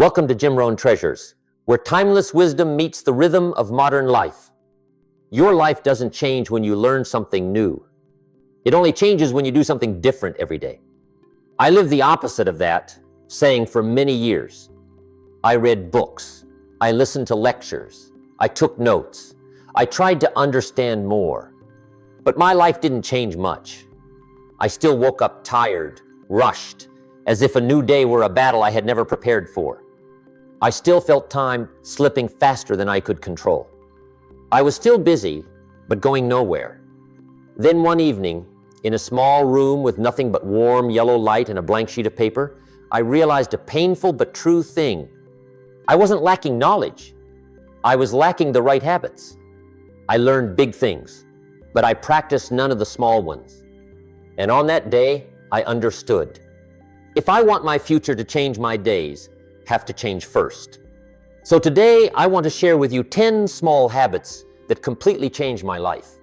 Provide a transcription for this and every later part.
Welcome to Rohn Treasures, where timeless wisdom meets the rhythm of modern life. Your life doesn't change when you learn something new. It only changes when you do something different every day. I lived the opposite of that saying for many years. I read books. I listened to lectures. I took notes. I tried to understand more. But my life didn't change much. I still woke up tired, rushed, as if a new day were a battle I had never prepared for. I still felt time slipping faster than I could control. I was still busy, but going nowhere. Then one evening, in a small room with nothing but warm yellow light and a blank sheet of paper, I realized a painful but true thing. I wasn't lacking knowledge. I was lacking the right habits. I learned big things, but I practiced none of the small ones. And on that day, I understood. If I want my future to change, my days have to change first. So today, I want to share with you 10 small habits that completely changed my life.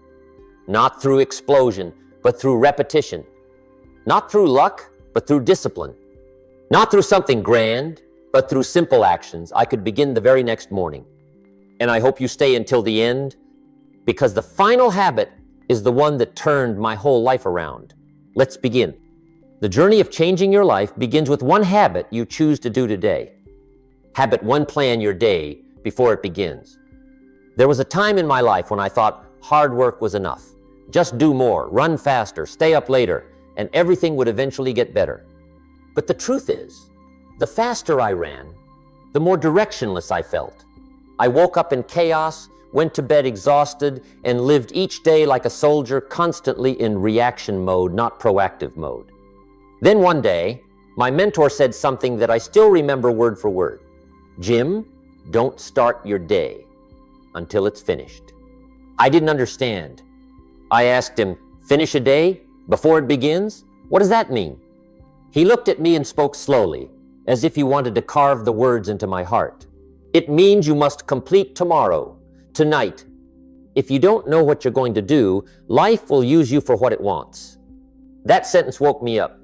Not through explosion, but through repetition. Not through luck, but through discipline. Not through something grand, but through simple actions I could begin the very next morning. And I hope you stay until the end, because the final habit is the one that turned my whole life around. Let's begin. The journey of changing your life begins with one habit you choose to do today. Habit 1, plan your day before it begins. There was a time in my life when I thought hard work was enough. Just do more, run faster, stay up later, and everything would eventually get better. But the truth is, the faster I ran, the more directionless I felt. I woke up in chaos, went to bed exhausted, and lived each day like a soldier, constantly in reaction mode, not proactive mode. Then one day, my mentor said something that I still remember word for word. Jim, don't start your day until it's finished. I didn't understand. I asked him, finish a day before it begins? What does that mean? He looked at me and spoke slowly, as if he wanted to carve the words into my heart. It means you must complete tomorrow, tonight. If you don't know what you're going to do, life will use you for what it wants. That sentence woke me up.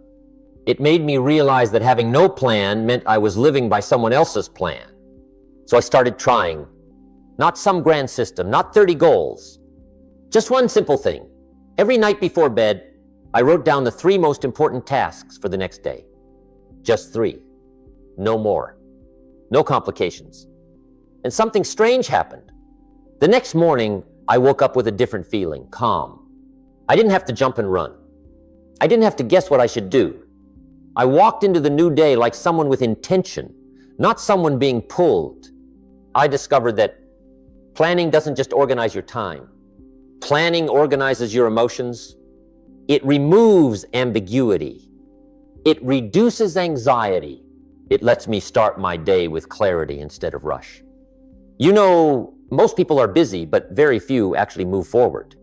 It made me realize that having no plan meant I was living by someone else's plan. So I started trying. Not some grand system, not 30 goals. Just one simple thing. Every night before bed, I wrote down the 3 most important tasks for the next day. Just 3. No more. No complications. And something strange happened. The next morning, I woke up with a different feeling, calm. I didn't have to jump and run. I didn't have to guess what I should do. I walked into the new day like someone with intention, not someone being pulled. I discovered that planning doesn't just organize your time. Planning organizes your emotions. It removes ambiguity. It reduces anxiety. It lets me start my day with clarity instead of rush. You know, most people are busy, but very few actually move forward.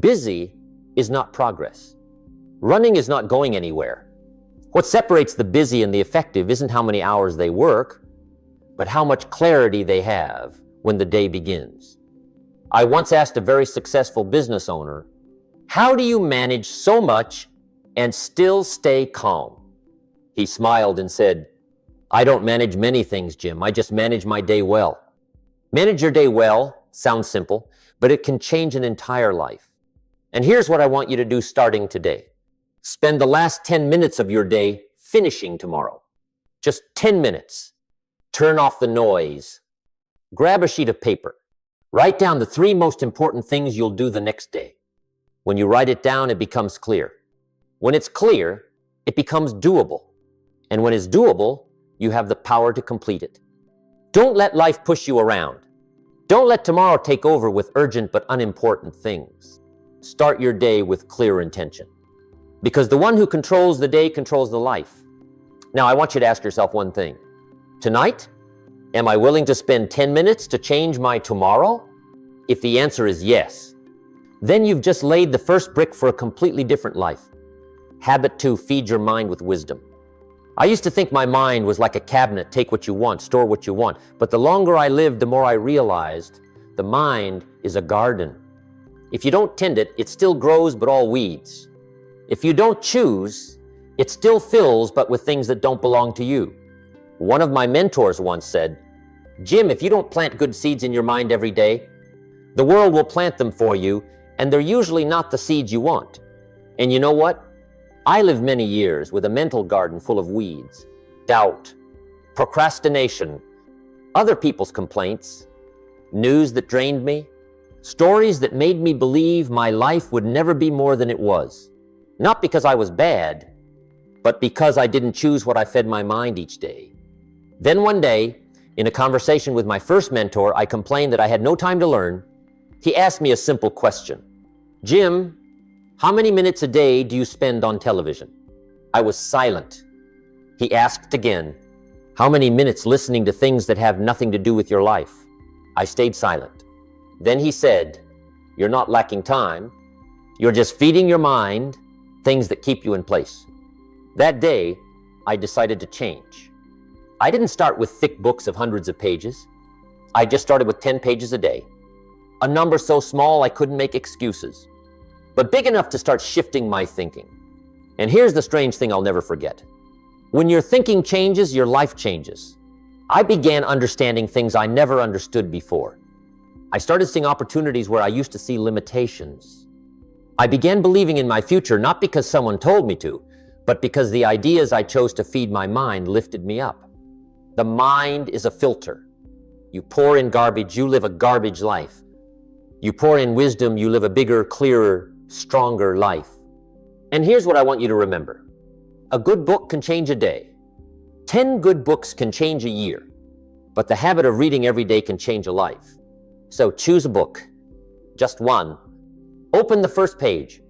Busy is not progress. Running is not going anywhere. What separates the busy and the effective isn't how many hours they work, but how much clarity they have when the day begins. I once asked a very successful business owner, how do you manage so much and still stay calm? He smiled and said, I don't manage many things, Jim. I just manage my day well. Manage your day well sounds simple, but it can change an entire life. And here's what I want you to do starting today. Spend the last 10 minutes of your day finishing tomorrow. Just 10 minutes. Turn off the noise. Grab a sheet of paper. Write down the 3 most important things you'll do the next day. When you write it down, it becomes clear. When it's clear, it becomes doable. And when it's doable, you have the power to complete it. Don't let life push you around. Don't let tomorrow take over with urgent but unimportant things. Start your day with clear intention. Because the one who controls the day controls the life. Now, I want you to ask yourself one thing. Tonight, am I willing to spend 10 minutes to change my tomorrow? If the answer is yes, then you've just laid the first brick for a completely different life. Habit 2, feed your mind with wisdom. I used to think my mind was like a cabinet, take what you want, store what you want. But the longer I lived, the more I realized the mind is a garden. If you don't tend it, it still grows, but all weeds. If you don't choose, it still fills, but with things that don't belong to you. One of my mentors once said, "Jim, if you don't plant good seeds in your mind every day, the world will plant them for you, and they're usually not the seeds you want." And you know what? I lived many years with a mental garden full of weeds, doubt, procrastination, other people's complaints, news that drained me, stories that made me believe my life would never be more than it was. Not because I was bad, but because I didn't choose what I fed my mind each day. Then one day, in a conversation with my first mentor, I complained that I had no time to learn. He asked me a simple question. "Jim, how many minutes a day do you spend on television?" I was silent. He asked again, "How many minutes listening to things that have nothing to do with your life?" I stayed silent. Then he said, "You're not lacking time. You're just feeding your mind things that keep you in place." That day, I decided to change. I didn't start with thick books of hundreds of pages. I just started with 10 pages a day. A number so small I couldn't make excuses, but big enough to start shifting my thinking. And here's the strange thing I'll never forget. When your thinking changes, your life changes. I began understanding things I never understood before. I started seeing opportunities where I used to see limitations. I began believing in my future, not because someone told me to, but because the ideas I chose to feed my mind lifted me up. The mind is a filter. You pour in garbage, you live a garbage life. You pour in wisdom, you live a bigger, clearer, stronger life. And here's what I want you to remember. A good book can change a day. 10 good books can change a year. But the habit of reading every day can change a life. So choose a book, just one. Open the first page,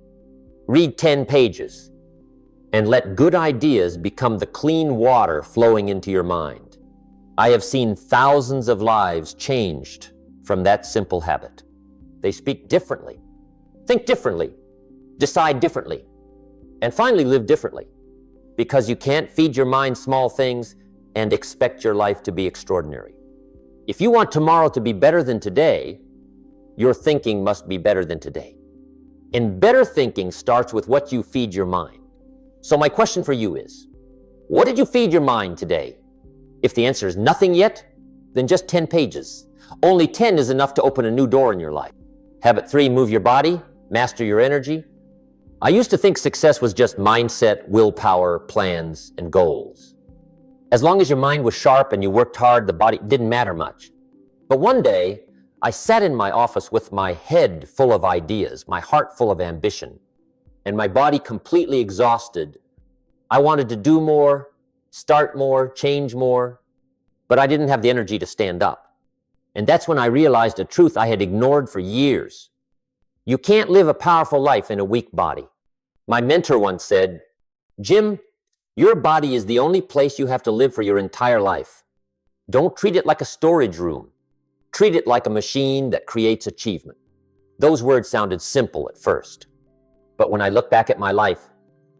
read 10 pages, and let good ideas become the clean water flowing into your mind. I have seen thousands of lives changed from that simple habit. They speak differently, think differently, decide differently, and finally live differently. Because you can't feed your mind small things and expect your life to be extraordinary. If you want tomorrow to be better than today, your thinking must be better than today. And better thinking starts with what you feed your mind. So my question for you is, what did you feed your mind today? If the answer is nothing yet, then just 10 pages. Only 10 is enough to open a new door in your life. Habit 3, move your body, master your energy. I used to think success was just mindset, willpower, plans, and goals. As long as your mind was sharp and you worked hard, the body didn't matter much. But one day, I sat in my office with my head full of ideas, my heart full of ambition, and my body completely exhausted. I wanted to do more, start more, change more, but I didn't have the energy to stand up. And that's when I realized a truth I had ignored for years. You can't live a powerful life in a weak body. My mentor once said, "Jim, your body is the only place you have to live for your entire life. Don't treat it like a storage room. Treat it like a machine that creates achievement." Those words sounded simple at first, but when I look back at my life,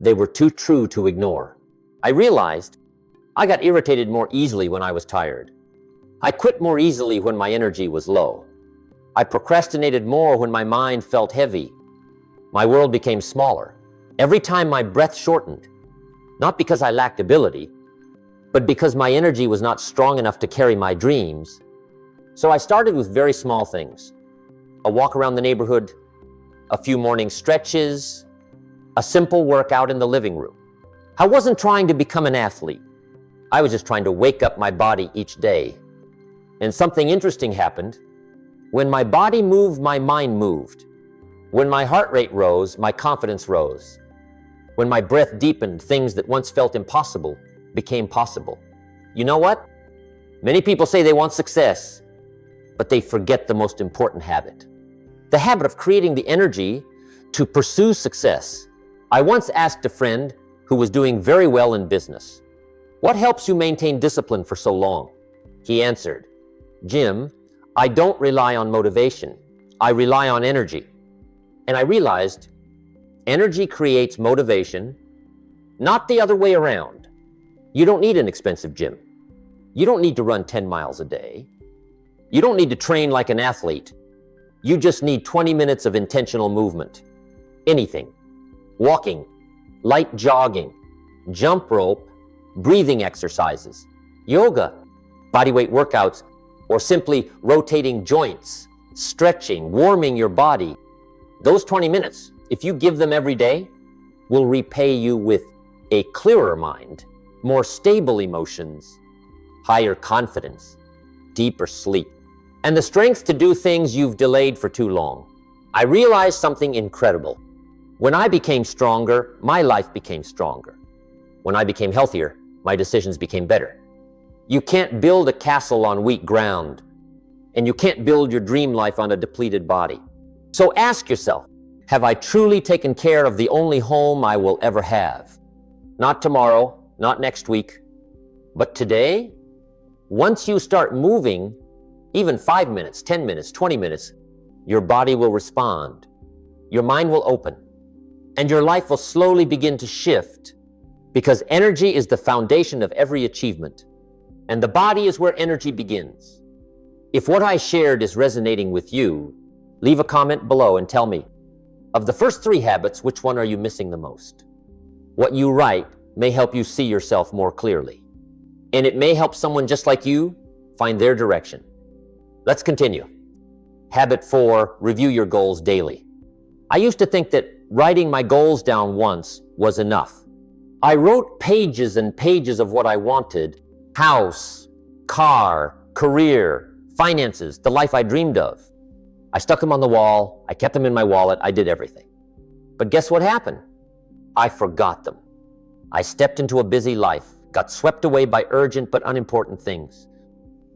they were too true to ignore. I realized I got irritated more easily when I was tired. I quit more easily when my energy was low. I procrastinated more when my mind felt heavy. My world became smaller. Every time my breath shortened, not because I lacked ability, but because my energy was not strong enough to carry my dreams. So I started with very small things. A walk around the neighborhood, a few morning stretches, a simple workout in the living room. I wasn't trying to become an athlete. I was just trying to wake up my body each day. And something interesting happened. When my body moved, my mind moved. When my heart rate rose, my confidence rose. When my breath deepened, things that once felt impossible became possible. You know what? Many people say they want success, but they forget the most important habit. The habit of creating the energy to pursue success. I once asked a friend who was doing very well in business, "What helps you maintain discipline for so long?" He answered, "Jim, I don't rely on motivation. I rely on energy." And I realized energy creates motivation, not the other way around. You don't need an expensive gym. You don't need to run 10 miles a day. You don't need to train like an athlete. You just need 20 minutes of intentional movement. Anything. Walking, light jogging, jump rope, breathing exercises. yoga, bodyweight workouts, or simply rotating joints, stretching, warming your body. Those 20 minutes, if you give them every day, will repay you with a clearer mind, more stable emotions, higher confidence, deeper sleep, and the strength to do things you've delayed for too long. I realized something incredible. When I became stronger, my life became stronger. When I became healthier, my decisions became better. You can't build a castle on weak ground, and you can't build your dream life on a depleted body. So ask yourself, have I truly taken care of the only home I will ever have? Not tomorrow, not next week, but today? Once you start moving, even 5 minutes, 10 minutes, 20 minutes, your body will respond, your mind will open, and your life will slowly begin to shift, because energy is the foundation of every achievement, and the body is where energy begins. If what I shared is resonating with you, leave a comment below and tell me, of the first 3 habits, which one are you missing the most? What you write may help you see yourself more clearly, and it may help someone just like you find their direction. Let's continue. Habit 4, review your goals daily. I used to think that writing my goals down once was enough. I wrote pages and pages of what I wanted: house, car, career, finances, the life I dreamed of. I stuck them on the wall, I kept them in my wallet, I did everything. But guess what happened? I forgot them. I stepped into a busy life, got swept away by urgent but unimportant things.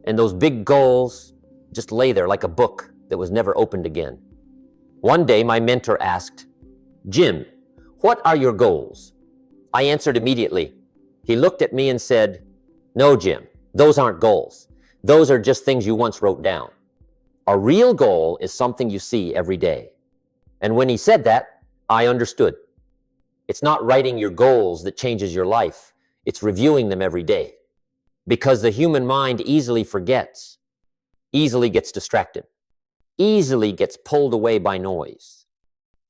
And those big goals just lay there like a book that was never opened again. One day, my mentor asked, "Jim, what are your goals?" I answered immediately. He looked at me and said, "No, Jim, those aren't goals. Those are just things you once wrote down. A real goal is something you see every day." And when he said that, I understood. It's not writing your goals that changes your life. It's reviewing them every day. Because the human mind easily forgets, easily gets distracted, easily gets pulled away by noise,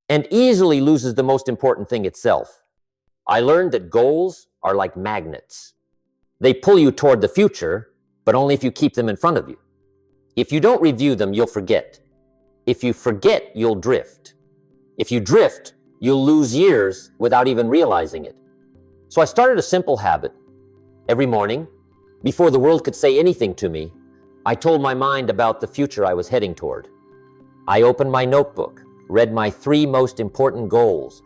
and easily loses the most important thing itself. I learned that goals are like magnets. They pull you toward the future, but only if you keep them in front of you. If you don't review them, you'll forget. If you forget, you'll drift. If you drift, you'll lose years without even realizing it. So I started a simple habit. Every morning, before the world could say anything to me, I told my mind about the future I was heading toward. I opened my notebook, read my 3 most important goals,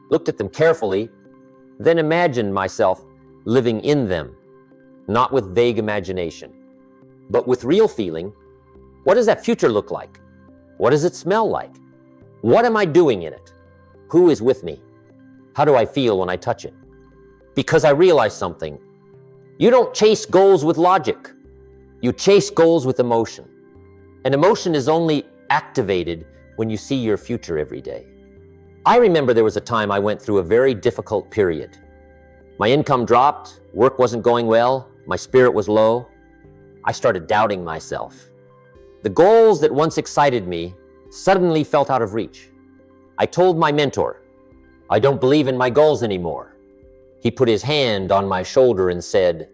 looked at them carefully, then imagined myself living in them, not with vague imagination, but with real feeling. What does that future look like? What does it smell like? What am I doing in it? Who is with me? How do I feel when I touch it? Because I realized something. You don't chase goals with logic. You chase goals with emotion. And emotion is only activated when you see your future every day. I remember there was a time I went through a very difficult period. My income dropped, work wasn't going well, my spirit was low. I started doubting myself. The goals that once excited me suddenly felt out of reach. I told my mentor, "I don't believe in my goals anymore." He put his hand on my shoulder and said,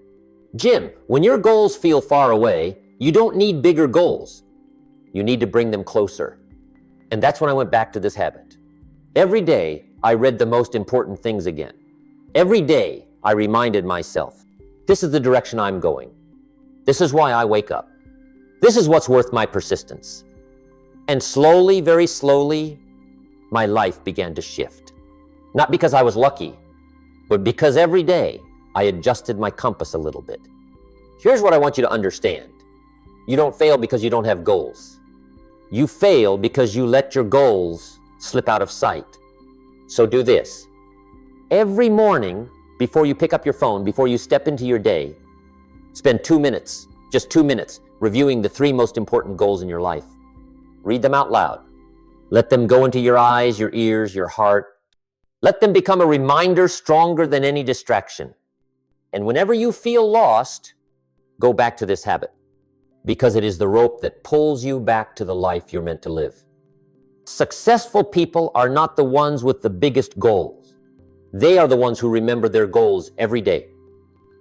"Jim, when your goals feel far away, you don't need bigger goals. You need to bring them closer." And that's when I went back to this habit. Every day, I read the most important things again. Every day, I reminded myself, this is the direction I'm going. This is why I wake up. This is what's worth my persistence. And slowly, very slowly, my life began to shift. Not because I was lucky, but because every day I adjusted my compass a little bit. Here's what I want you to understand. You don't fail because you don't have goals. You fail because you let your goals slip out of sight. So do this. Every morning, before you pick up your phone, before you step into your day, spend 2 minutes, just 2 minutes, reviewing the 3 most important goals in your life. Read them out loud. Let them go into your eyes, your ears, your heart. Let them become a reminder stronger than any distraction. And whenever you feel lost, go back to this habit, because it is the rope that pulls you back to the life you're meant to live. Successful people are not the ones with the biggest goals. They are the ones who remember their goals every day.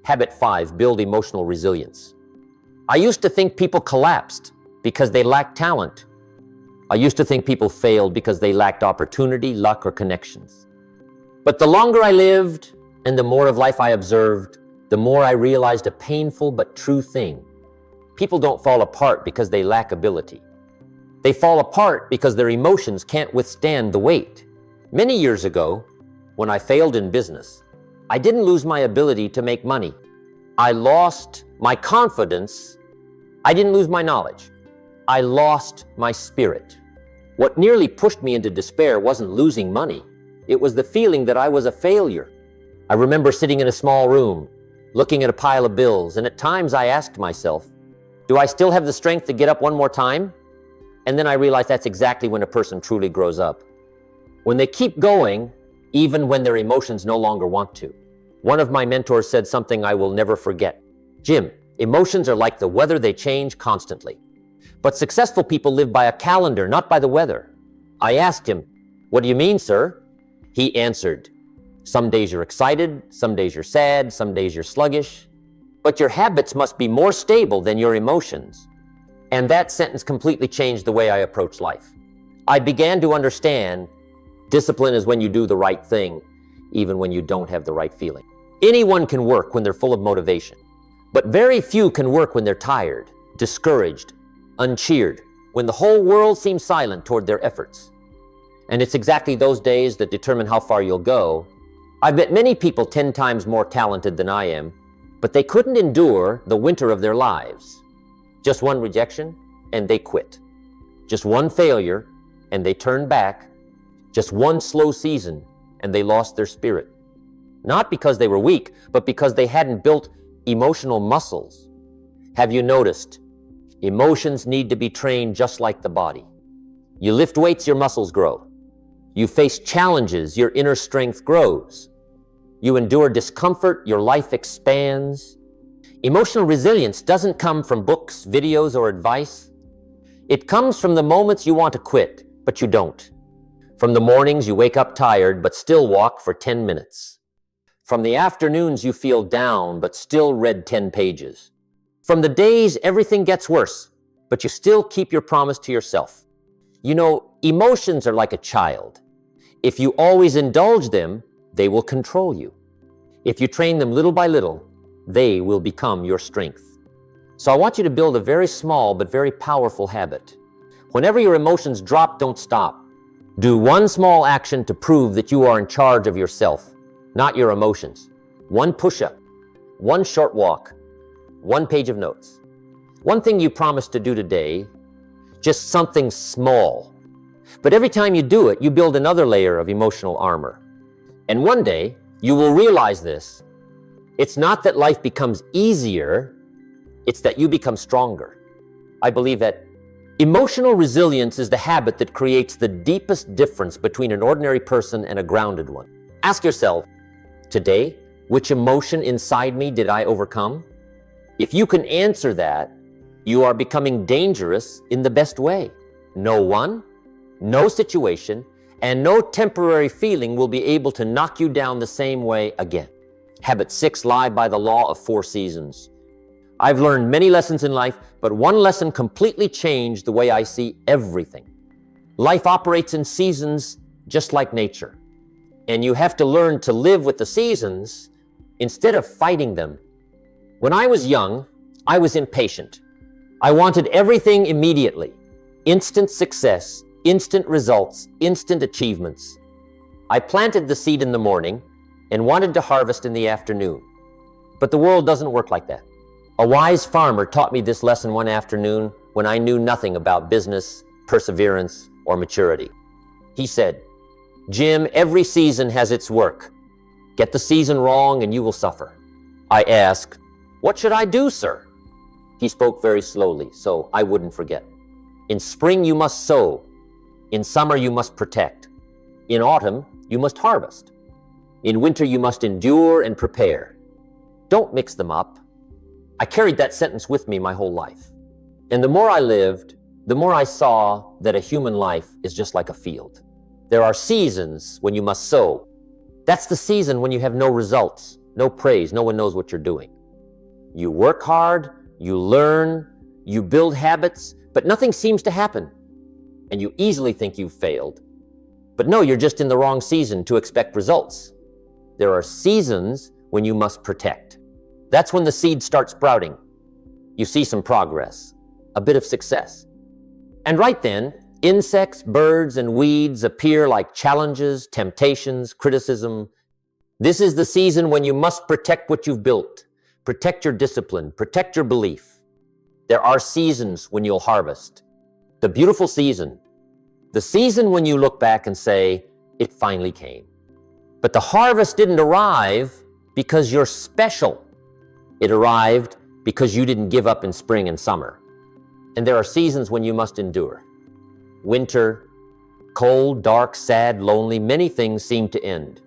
Habit 5, build emotional resilience. I used to think people collapsed because they lacked talent. I used to think people failed because they lacked opportunity, luck, or connections. But the longer I lived and the more of life I observed, the more I realized a painful but true thing. People don't fall apart because they lack ability. They fall apart because their emotions can't withstand the weight. Many years ago, when I failed in business, I didn't lose my ability to make money. I lost my confidence. I didn't lose my knowledge. I lost my spirit. What nearly pushed me into despair wasn't losing money. It was the feeling that I was a failure. I remember sitting in a small room, looking at a pile of bills, and at times I asked myself, do I still have the strength to get up one more time? And then I realized that's exactly when a person truly grows up. When they keep going, even when their emotions no longer want to. One of my mentors said something I will never forget. Jim, emotions are like the weather, they change constantly. But successful people live by a calendar, not by the weather. I asked him, what do you mean, sir? He answered, some days you're excited, some days you're sad, some days you're sluggish. But your habits must be more stable than your emotions. And that sentence completely changed the way I approach life. I began to understand discipline is when you do the right thing, even when you don't have the right feeling. Anyone can work when they're full of motivation, but very few can work when they're tired, discouraged, uncheered, when the whole world seems silent toward their efforts. And it's exactly those days that determine how far you'll go. I've met many people 10 times more talented than I am, but they couldn't endure the winter of their lives. Just one rejection, and they quit. Just one failure, and they turned back. Just one slow season, and they lost their spirit. Not because they were weak, but because they hadn't built emotional muscles. Have you noticed? Emotions need to be trained just like the body. You lift weights, your muscles grow. You face challenges, your inner strength grows. You endure discomfort, your life expands. Emotional resilience doesn't come from books, videos, or advice. It comes from the moments you want to quit, but you don't. From the mornings you wake up tired, but still walk for 10 minutes. From the afternoons you feel down, but still read 10 pages. From the days everything gets worse, but you still keep your promise to yourself. You know, emotions are like a child. If you always indulge them, they will control you. If you train them little by little, they will become your strength. So I want you to build a very small but very powerful habit. Whenever your emotions drop, don't stop. Do one small action to prove that you are in charge of yourself, not your emotions. One push-up, one short walk, one page of notes. One thing you promise to do today, just something small. But every time you do it, you build another layer of emotional armor. And one day, you will realize this. It's not that life becomes easier, it's that you become stronger. I believe that emotional resilience is the habit that creates the deepest difference between an ordinary person and a grounded one. Ask yourself, today, which emotion inside me did I overcome? If you can answer that, you are becoming dangerous in the best way. No one, no situation, and no temporary feeling will be able to knock you down the same way again. Habit 6, live by the law of 4 seasons. I've learned many lessons in life, but one lesson completely changed the way I see everything. Life operates in seasons just like nature. And you have to learn to live with the seasons instead of fighting them. When I was young, I was impatient. I wanted everything immediately. Instant success, instant results, instant achievements. I planted the seed in the morning and wanted to harvest in the afternoon. But the world doesn't work like that. A wise farmer taught me this lesson one afternoon when I knew nothing about business, perseverance, or maturity. He said, Jim, every season has its work. Get the season wrong and you will suffer. I asked, what should I do, sir? He spoke very slowly, so I wouldn't forget. In spring you must sow. In summer you must protect. In autumn you must harvest. In winter you must endure and prepare. Don't mix them up. I carried that sentence with me my whole life. And the more I lived, the more I saw that a human life is just like a field. There are seasons when you must sow. That's the season when you have no results. no praise. No one knows what you're doing. You work hard, you learn, you build habits, but nothing seems to happen. And you easily think you've failed. But no, you're just in the wrong season to expect results. There are seasons when you must protect. That's when the seed starts sprouting. You see some progress, a bit of success. And right then, insects, birds, and weeds appear like challenges, temptations, criticism. This is the season when you must protect what you've built, protect your discipline, protect your belief. There are seasons when you'll harvest. The beautiful season, the season when you look back and say, it finally came. But the harvest didn't arrive because you're special. It arrived because you didn't give up in spring and summer. And there are seasons when you must endure. Winter, cold, dark, sad, lonely, many things seem to end.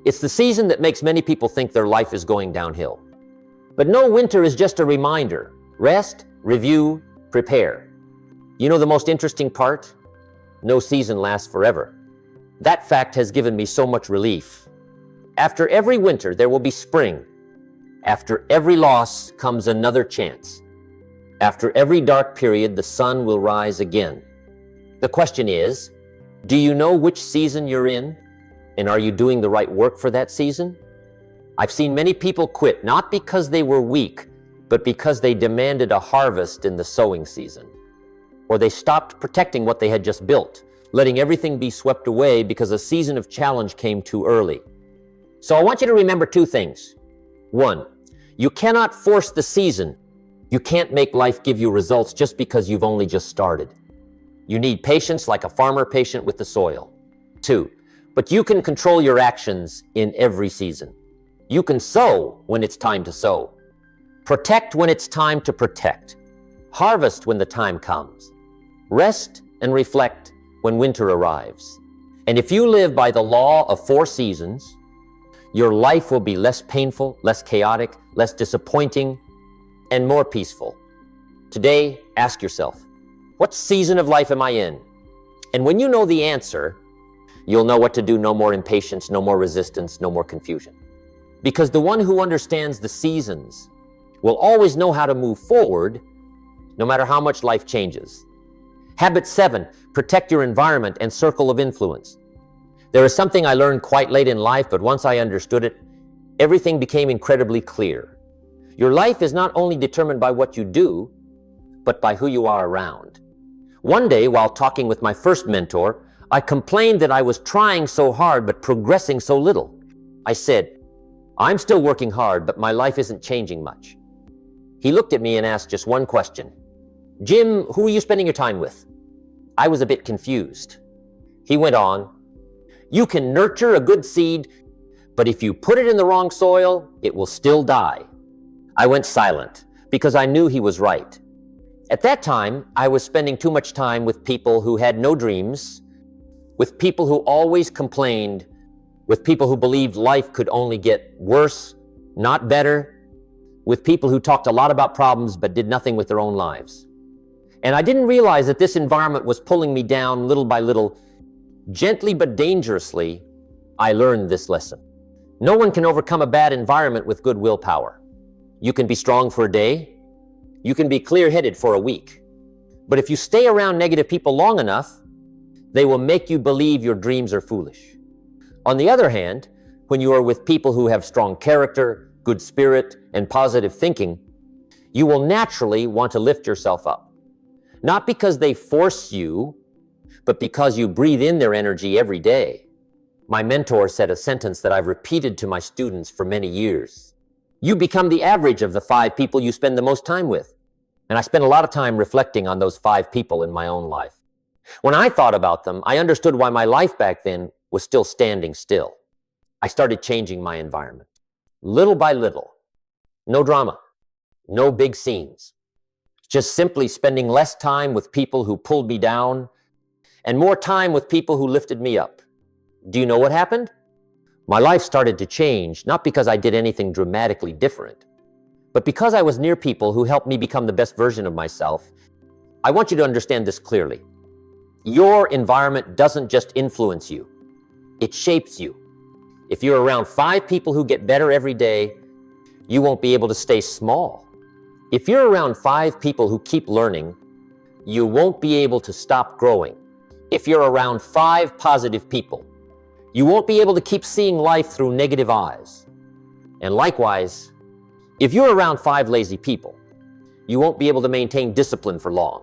It's the season that makes many people think their life is going downhill. But no, winter is just a reminder. Rest, review, prepare. You know the most interesting part? No season lasts forever. That fact has given me so much relief. After every winter, there will be spring. After every loss comes another chance. After every dark period, the sun will rise again. The question is, do you know which season you're in? And are you doing the right work for that season? I've seen many people quit, not because they were weak, but because they demanded a harvest in the sowing season. Or they stopped protecting what they had just built, letting everything be swept away because a season of challenge came too early. So I want you to remember two things. One, you cannot force the season. You can't make life give you results just because you've only just started. You need patience like a farmer patient with the soil. Two, but you can control your actions in every season. You can sow when it's time to sow. Protect when it's time to protect. Harvest when the time comes. Rest and reflect when winter arrives. And if you live by the law of 4 seasons, your life will be less painful, less chaotic, less disappointing, and more peaceful. Today, ask yourself, what season of life am I in? And when you know the answer, you'll know what to do. No more impatience, no more resistance, no more confusion. Because the one who understands the seasons will always know how to move forward, no matter how much life changes. Habit 7, protect your environment and circle of influence. There is something I learned quite late in life, but once I understood it, everything became incredibly clear. Your life is not only determined by what you do, but by who you are around. One day, while talking with my first mentor, I complained that I was trying so hard but progressing so little. I said, I'm still working hard, but my life isn't changing much. He looked at me and asked just one question. Jim, who are you spending your time with? I was a bit confused. He went on, you can nurture a good seed, but if you put it in the wrong soil, it will still die. I went silent because I knew he was right. At that time, I was spending too much time with people who had no dreams, with people who always complained, with people who believed life could only get worse, not better, with people who talked a lot about problems but did nothing with their own lives. And I didn't realize that this environment was pulling me down little by little. Gently but dangerously, I learned this lesson. No one can overcome a bad environment with good willpower. You can be strong for a day. You can be clear-headed for a week. But if you stay around negative people long enough, they will make you believe your dreams are foolish. On the other hand, when you are with people who have strong character, good spirit, and positive thinking, you will naturally want to lift yourself up. Not because they force you, but because you breathe in their energy every day. My mentor said a sentence that I've repeated to my students for many years. You become the average of the 5 people you spend the most time with. And I spent a lot of time reflecting on those 5 people in my own life. When I thought about them, I understood why my life back then was still standing still. I started changing my environment. Little by little. No drama. No big scenes. Just simply spending less time with people who pulled me down and more time with people who lifted me up. Do you know what happened? My life started to change, not because I did anything dramatically different, but because I was near people who helped me become the best version of myself. I want you to understand this clearly. Your environment doesn't just influence you, it shapes you. If you're around 5 people who get better every day, you won't be able to stay small. If you're around 5 people who keep learning, you won't be able to stop growing. If you're around 5 positive people, you won't be able to keep seeing life through negative eyes. And likewise, if you're around 5 lazy people, you won't be able to maintain discipline for long.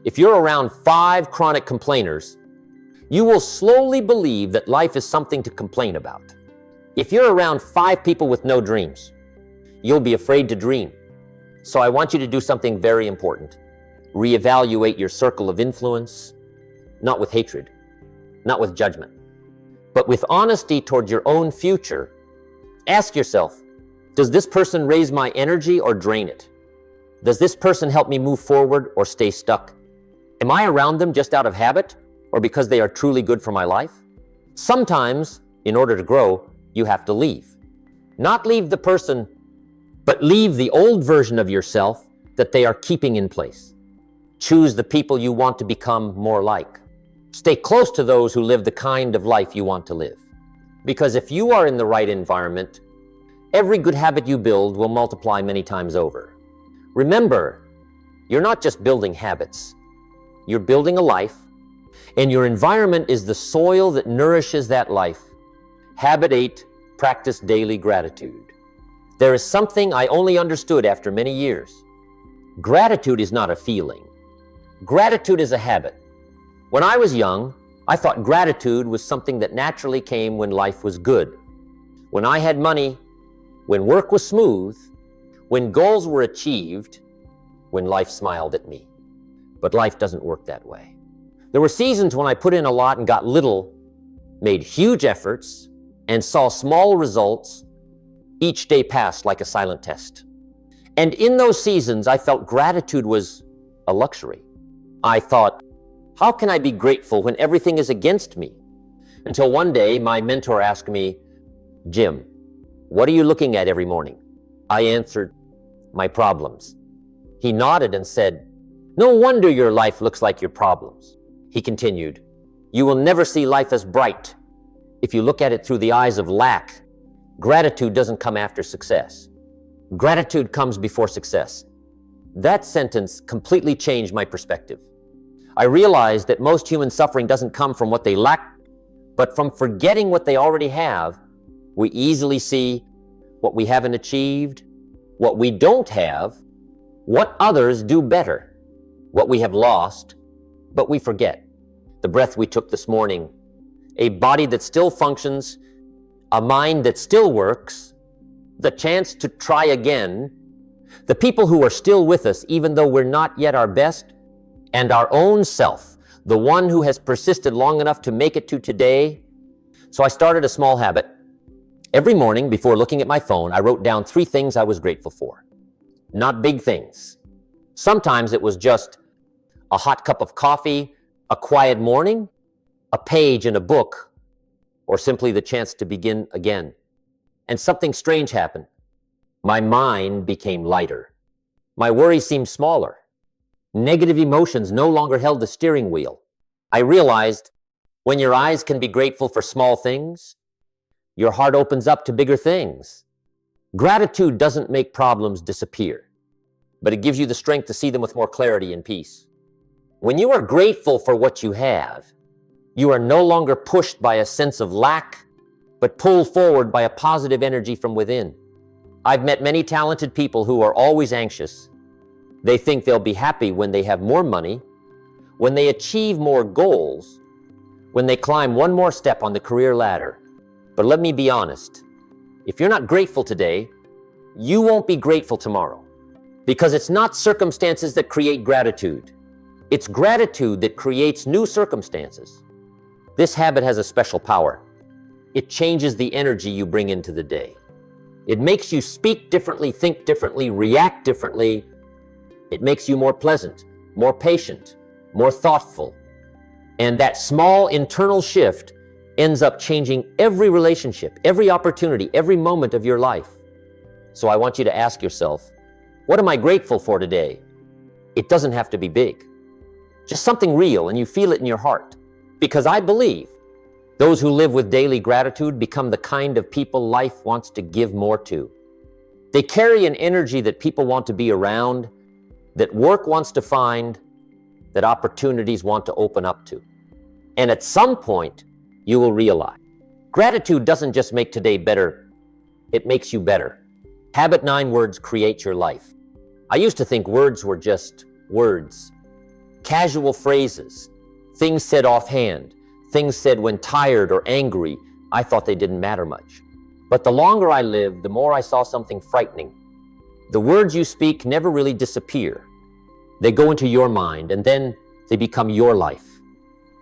If you're around 5 chronic complainers, you will slowly believe that life is something to complain about. If you're around 5 people with no dreams, you'll be afraid to dream. So I want you to do something very important. Reevaluate your circle of influence, not with hatred, not with judgment, but with honesty towards your own future. Ask yourself, does this person raise my energy or drain it? Does this person help me move forward or stay stuck? Am I around them just out of habit or because they are truly good for my life? Sometimes, in order to grow, you have to leave. Not leave the person, but leave the old version of yourself that they are keeping in place. Choose the people you want to become more like. Stay close to those who live the kind of life you want to live. Because if you are in the right environment, every good habit you build will multiply many times over. Remember, you're not just building habits. You're building a life, and your environment is the soil that nourishes that life. Habit 8, practice daily gratitude. There is something I only understood after many years. Gratitude is not a feeling. Gratitude is a habit. When I was young, I thought gratitude was something that naturally came when life was good. When I had money, when work was smooth, when goals were achieved, when life smiled at me. But life doesn't work that way. There were seasons when I put in a lot and got little, made huge efforts, and saw small results. Each day passed like a silent test. And in those seasons, I felt gratitude was a luxury. I thought, how can I be grateful when everything is against me? Until one day, my mentor asked me, Jim, what are you looking at every morning? I answered, my problems. He nodded and said, no wonder your life looks like your problems. He continued, you will never see life as bright if you look at it through the eyes of lack. Gratitude doesn't come after success. Gratitude comes before success. That sentence completely changed my perspective. I realized that most human suffering doesn't come from what they lack, but from forgetting what they already have. We easily see what we haven't achieved, what we don't have, what others do better, what we have lost, but we forget. The breath we took this morning, a body that still functions, a mind that still works, the chance to try again, the people who are still with us even though we're not yet our best, and our own self, the one who has persisted long enough to make it to today. So I started a small habit. Every morning before looking at my phone, I wrote down 3 things I was grateful for. Not big things. Sometimes it was just a hot cup of coffee, a quiet morning, a page in a book, or simply the chance to begin again. And something strange happened. My mind became lighter. My worries seemed smaller. Negative emotions no longer held the steering wheel. I realized when your eyes can be grateful for small things, your heart opens up to bigger things. Gratitude doesn't make problems disappear, but it gives you the strength to see them with more clarity and peace. When you are grateful for what you have, you are no longer pushed by a sense of lack, but pulled forward by a positive energy from within. I've met many talented people who are always anxious. They think they'll be happy when they have more money, when they achieve more goals, when they climb one more step on the career ladder. But let me be honest, if you're not grateful today, you won't be grateful tomorrow. Because it's not circumstances that create gratitude. It's gratitude that creates new circumstances. This habit has a special power. It changes the energy you bring into the day. It makes you speak differently, think differently, react differently. It makes you more pleasant, more patient, more thoughtful. And that small internal shift ends up changing every relationship, every opportunity, every moment of your life. So I want you to ask yourself, what am I grateful for today? It doesn't have to be big. Just something real, and you feel it in your heart. Because I believe Those who live with daily gratitude become the kind of people life wants to give more to. They carry an energy that people want to be around, that work wants to find, that opportunities want to open up to. And at some point, you will realize gratitude doesn't just make today better, it makes you better. Habit 9 words create your life. I used to think words were just words, casual phrases, things said offhand, things said when tired or angry. I thought they didn't matter much. But the longer I lived, the more I saw something frightening. The words you speak never really disappear. They go into your mind, and then they become your life.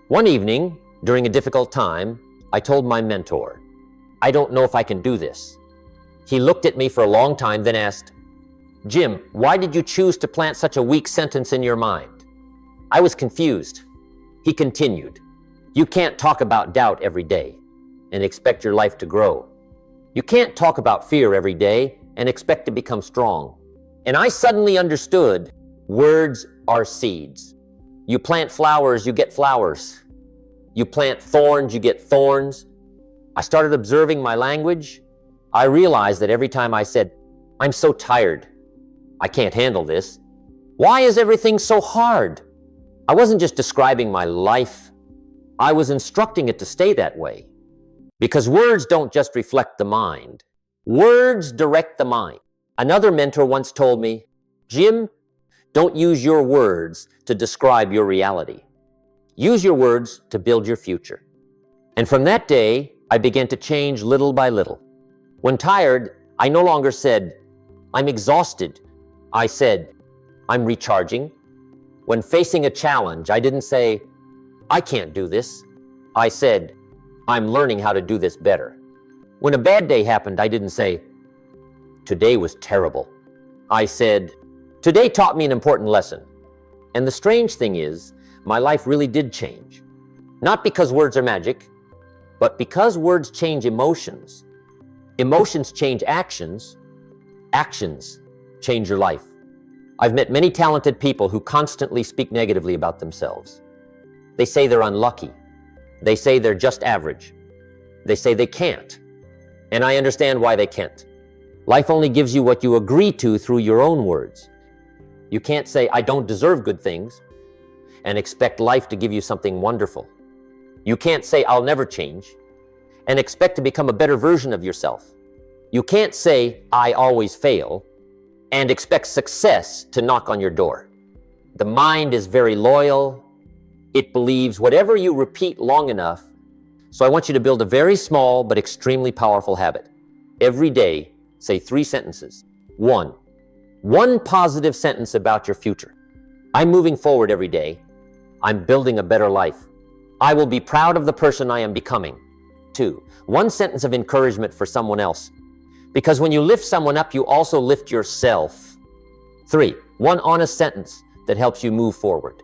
One evening, during a difficult time, I told my mentor, "I don't know if I can do this." He looked at me for a long time, then asked, "Jim, why did you choose to plant such a weak sentence in your mind?" I was confused. He continued, "You can't talk about doubt every day and expect your life to grow. You can't talk about fear every day and expect to become strong." And I suddenly understood, words are seeds. You plant flowers, you get flowers. You plant thorns, you get thorns. I started observing my language. I realized that every time I said, "I'm so tired, I can't handle this. Why is everything so hard?" I wasn't just describing my life. I was instructing it to stay that way. Because words don't just reflect the mind. Words direct the mind. Another mentor once told me, "Jim, don't use your words to describe your reality. Use your words to build your future." And from that day, I began to change little by little. When tired, I no longer said, "I'm exhausted." I said, "I'm recharging." When facing a challenge, I didn't say, "I can't do this." I said, "I'm learning how to do this better." When a bad day happened, I didn't say, "Today was terrible." I said, "Today taught me an important lesson." And the strange thing is, my life really did change. Not because words are magic, but because words change emotions. Emotions change actions. Actions change your life. I've met many talented people who constantly speak negatively about themselves. They say they're unlucky. They say they're just average. They say they can't. And I understand why they can't. Life only gives you what you agree to through your own words. You can't say, "I don't deserve good things," and expect life to give you something wonderful. You can't say, "I'll never change," and expect to become a better version of yourself. You can't say, "I always fail," and expect success to knock on your door. The mind is very loyal. It believes whatever you repeat long enough. So I want you to build a very small but extremely powerful habit. Every day, say 3 sentences. One positive sentence about your future. I'm moving forward every day. I'm building a better life. I will be proud of the person I am becoming. 2, one sentence of encouragement for someone else. Because when you lift someone up, you also lift yourself. 3, one honest sentence that helps you move forward.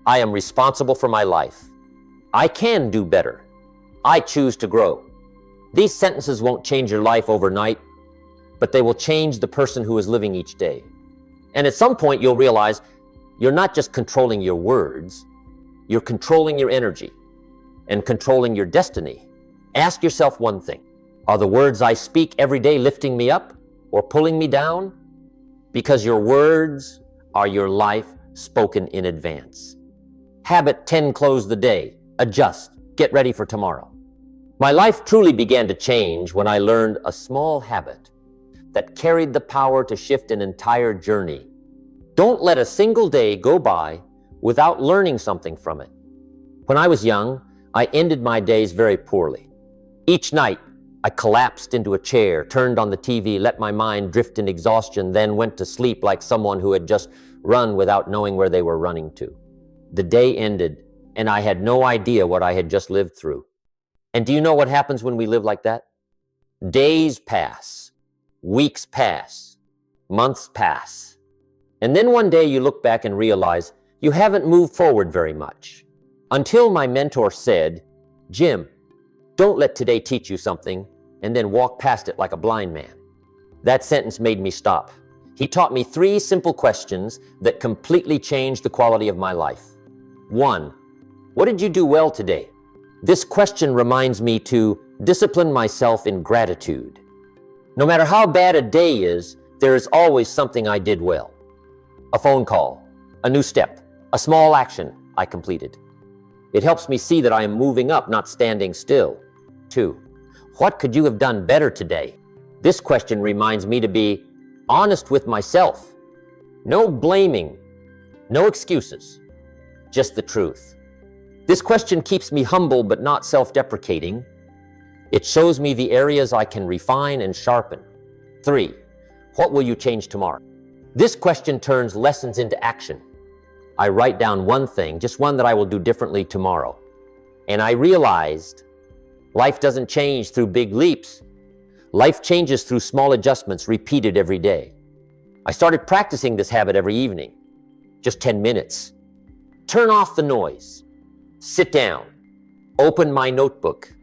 I am responsible for my life. I can do better. I choose to grow. These sentences won't change your life overnight, but they will change the person who is living each day. And at some point, you'll realize you're not just controlling your words, you're controlling your energy and controlling your destiny. Ask yourself one thing. Are the words I speak every day lifting me up or pulling me down? Because your words are your life spoken in advance. Habit 10, close the day. Adjust. Get ready for tomorrow. My life truly began to change when I learned a small habit that carried the power to shift an entire journey. Don't let a single day go by without learning something from it. When I was young, I ended my days very poorly. Each night, I collapsed into a chair, turned on the TV, let my mind drift in exhaustion, then went to sleep like someone who had just run without knowing where they were running to. The day ended, and I had no idea what I had just lived through. And do you know what happens when we live like that? Days pass, weeks pass, months pass. And then one day you look back and realize you haven't moved forward very much. Until my mentor said, "Jim, don't let today teach you something and then walk past it like a blind man." That sentence made me stop. He taught me 3 simple questions that completely changed the quality of my life. 1, what did you do well today? This question reminds me to discipline myself in gratitude. No matter how bad a day is, there is always something I did well. A phone call, a new step, a small action I completed. It helps me see that I am moving up, not standing still. 2. What could you have done better today? This question reminds me to be honest with myself. No blaming, no excuses, just the truth. This question keeps me humble but not self-deprecating. It shows me the areas I can refine and sharpen. 3. What will you change tomorrow? This question turns lessons into action. I write down one thing, just one that I will do differently tomorrow. And I realized life doesn't change through big leaps. Life changes through small adjustments repeated every day. I started practicing this habit every evening, just 10 minutes. Turn off the noise. Sit down. Open my notebook.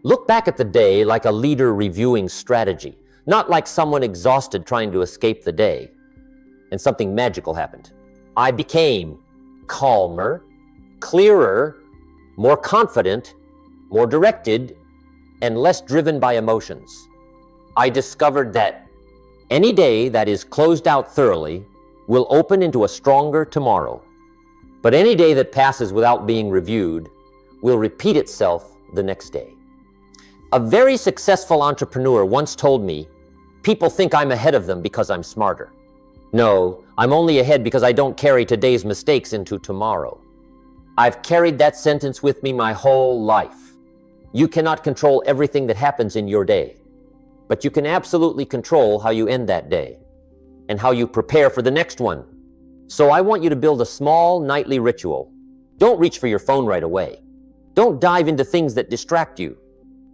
Look back at the day like a leader reviewing strategy, not like someone exhausted trying to escape the day. And something magical happened. I became calmer, clearer, more confident, more directed, and less driven by emotions. I discovered that any day that is closed out thoroughly will open into a stronger tomorrow. But any day that passes without being reviewed will repeat itself the next day. A very successful entrepreneur once told me, people think I'm ahead of them because I'm smarter. No, I'm only ahead because I don't carry today's mistakes into tomorrow. I've carried that sentence with me my whole life. You cannot control everything that happens in your day, but you can absolutely control how you end that day and how you prepare for the next one. So I want you to build a small nightly ritual. Don't reach for your phone right away. Don't dive into things that distract you.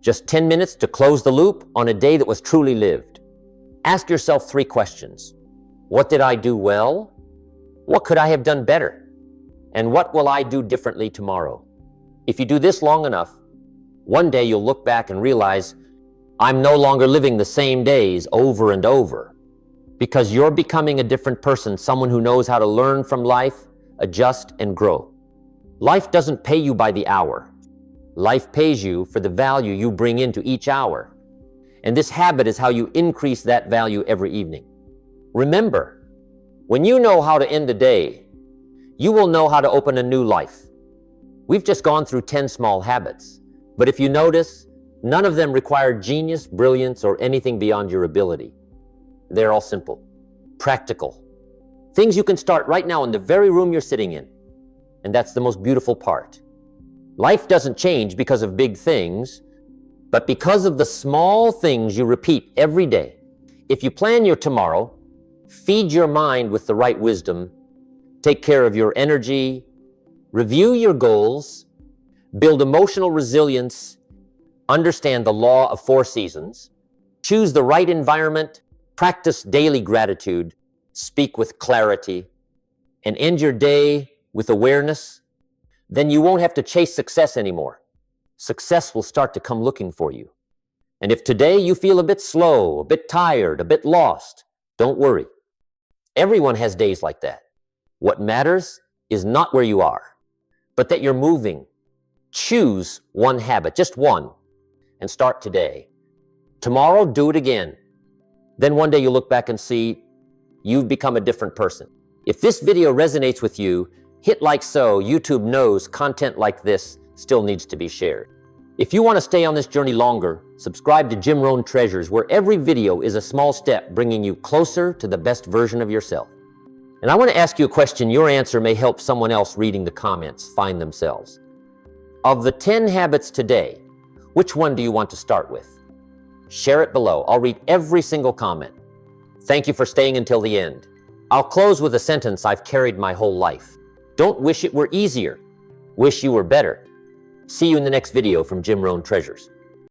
Just 10 minutes to close the loop on a day that was truly lived. Ask yourself 3 questions. What did I do well? What could I have done better? And what will I do differently tomorrow? If you do this long enough, one day you'll look back and realize, I'm no longer living the same days over and over, because you're becoming a different person, someone who knows how to learn from life, adjust, and grow. Life doesn't pay you by the hour. Life pays you for the value you bring into each hour. And this habit is how you increase that value every evening. Remember, when you know how to end a day, you will know how to open a new life. We've just gone through 10 small habits, but if you notice, none of them require genius, brilliance, or anything beyond your ability. They're all simple, practical, things you can start right now in the very room you're sitting in. And that's the most beautiful part. Life doesn't change because of big things, but because of the small things you repeat every day. If you plan your tomorrow, feed your mind with the right wisdom, take care of your energy, review your goals, build emotional resilience, understand the law of 4 seasons, choose the right environment, practice daily gratitude, speak with clarity, and end your day with awareness, then you won't have to chase success anymore. Success will start to come looking for you. And if today you feel a bit slow, a bit tired, a bit lost, don't worry. Everyone has days like that. What matters is not where you are, but that you're moving. Choose one habit, just one, and start today. Tomorrow, do it again. Then one day you'll look back and see you've become a different person. If this video resonates with you, hit like so. YouTube knows content like this still needs to be shared. If you want to stay on this journey longer, subscribe to Jim Rohn Treasures, where every video is a small step bringing you closer to the best version of yourself. And I want to ask you a question. Your answer may help someone else reading the comments find themselves. Of the 10 habits today, which one do you want to start with? Share it below. I'll read every single comment. Thank you for staying until the end. I'll close with a sentence I've carried my whole life. Don't wish it were easier. Wish you were better. See you in the next video from Jim Rohn Treasures.